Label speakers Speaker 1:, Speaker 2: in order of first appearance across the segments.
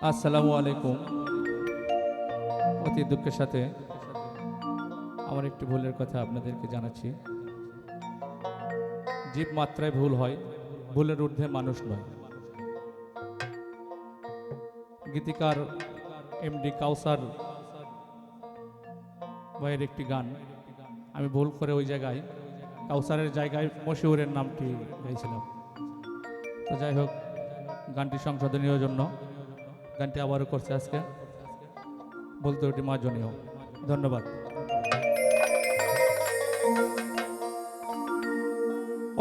Speaker 1: আসসালামু আলাইকুম। অতি দুঃখের সাথে আমার একটি ভুলের কথা আপনাদেরকে জানাচ্ছি। জীব মাত্রায় ভুল হয়, ভুলের ঊর্ধ্বে মানুষ নয়। গীতিকার এমডি কাউসার ভাইয়ের একটি গান আমি ভুল করে ওই জায়গায় কাউসারের জায়গায় মশিউরের নামটি গাইছিলাম। তো যাই হোক, গানটি সংশোধনীয় জন্য গানটি আবারও করছে আজকে, বলতে ওটি মার্জনীয়। ধন্যবাদ।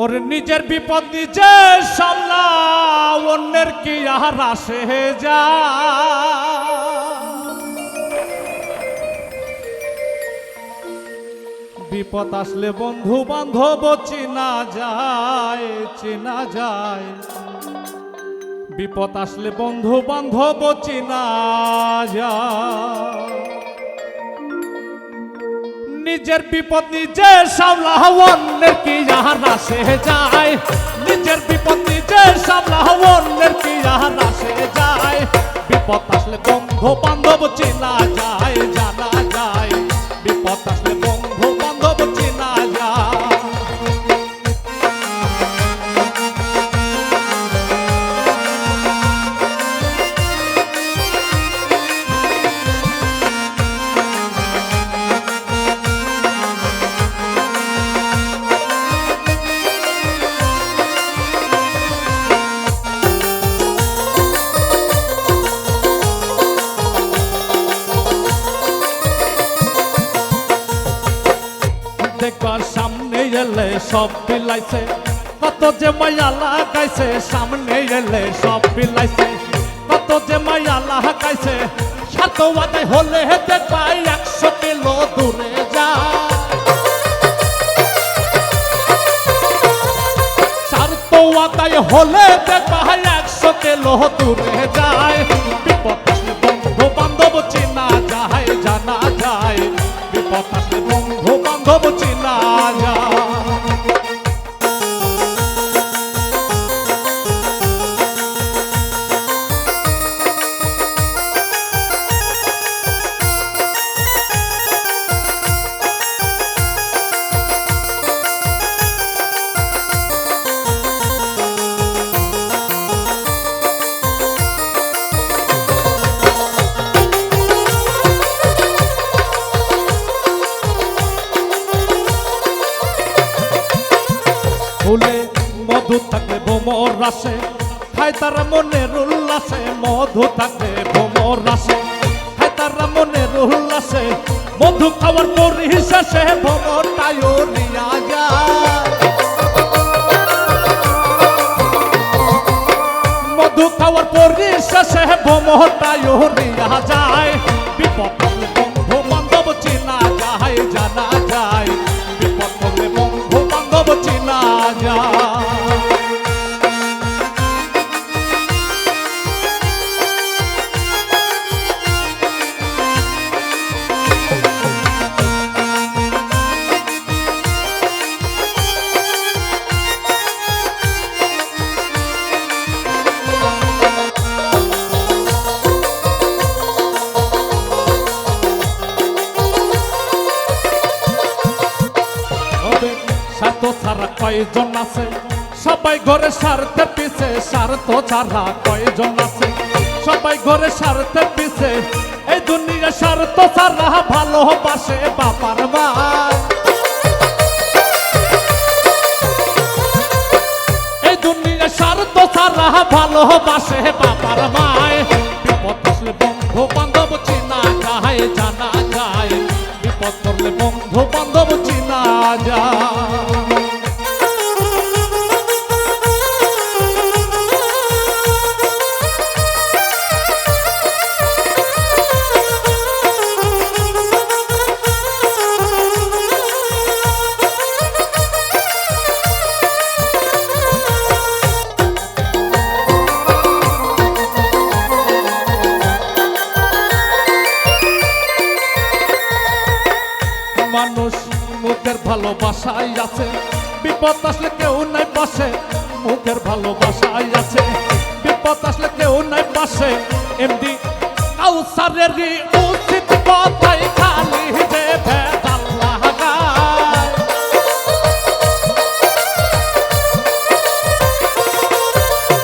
Speaker 1: ওর নিজের বিপদ নিজে সামলা, অন্যের কি আর আসে যা। বিপদ আসলে বন্ধু বান্ধব চেনা যায়, চেনা যায়। বিপদ আসলে বন্ধু বান্ধব চেনা যায়। নিজের বিপদ নিজে সামলা, অন্যের কি আর আসে যায়। নিজের বিপদ নিজে সামলা, অন্যের কি আর আসে যায়। বিপদ আসলে বন্ধু বান্ধব চেনা যায়, জানা যায়। বিপদ আসলে বন্ধু বান্ধব চেনা যায়। দেখবার সামনে এলে সব বিলাইছে, কত যে মায়া লাগাইছে। সামনে এলে সব বিলাইছে, কত যে মায়া লাগাইছে। সাত আদায় হলে দেখবা 100 কিলো দূরে যায়। স্বার্থ আদায় হলে দেখবা 100 কিলো দূরে যায়। বিপদ আসলে বন্ধু বান্ধব চেনা যায়, জানা যায়। বিপদ আসলে বন্ধু বান্ধব চেনা যায়। ফুলে মধু থাকলে ভ্রমর রাসে, খায় তারা মনের উল্লাসে। মধু থাকলে ভ্রমর রাসে, খায় তারা মনের উল্লাসে। মধু খাওয়ার পরিশেষে ভ্রমরটাই উড়িয়া যায়। মধু খাওয়ার পরিশেষে ভ্রমরটাই উড়িয়া যায়। বিপদ হলে বন্ধু বান্ধব চেনা যায়, জানা যায়। বিপদ হলে বন্ধু বান্ধব চেনা যায়। স্বার্থ ছাড়া কয়জন আছে, সবাই ঘরে স্বার্থের পিছে। স্বার্থ ছাড়া কয়জন আছে, সবাই ঘরে স্বার্থের পিছে। এই দুনিয়া স্বার্থ ছাড়া ভালোবাসে বাবার মা। এই দুনিয়া স্বার্থ ছাড়া ভালোবাসে বাবার মায়। বিপদ আসলে বন্ধু বান্ধব চেনা যায়, জানা যায়। বিপদ করলে বন্ধু বান্ধব চেনা যায়। মানুষ মুখের ভালোবাসাই আছে, বিপদ আসলে কেউ নাই পাশে। মুখের ভালোবাসাই আছে, বিপদ আসলে কেউ নাই পাশে। এমডি কাউসারের উচিত কথাই খালি যে ভেজাল লাগায়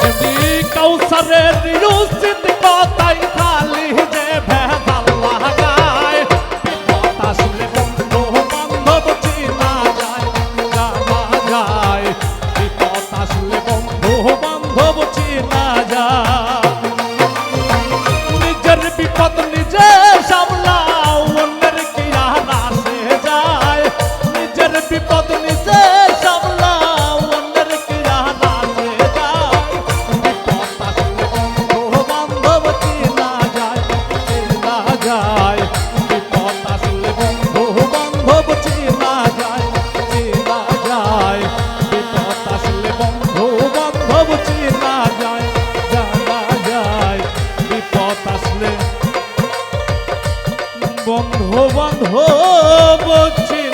Speaker 1: এমডি কাউসারের উচিত কথাই খালি যে ভেজাল লাগায় বিপদ আসলে বন্ধু বান্ধব চিনা যায় জানা যায় বিপদ আসলে বন্ধু বান্ধব চিনা যায় নিজের বিপদ নিজে সামলাও অন্যের কি আর আসে যায় নিজের বিপদ নিজে সামলাও অন্যের কি আর আসে যায় বিপদ আসলে বন্ধু বান্ধব চিনা যায় বিপদ আসলে বন্ধু বান্ধব চিনা যায় বিপদ আসলে বন্ধু বান্ধব চিনা যায় জানা যায় বিপদ আসলে বন্ধু বান্ধব চিনা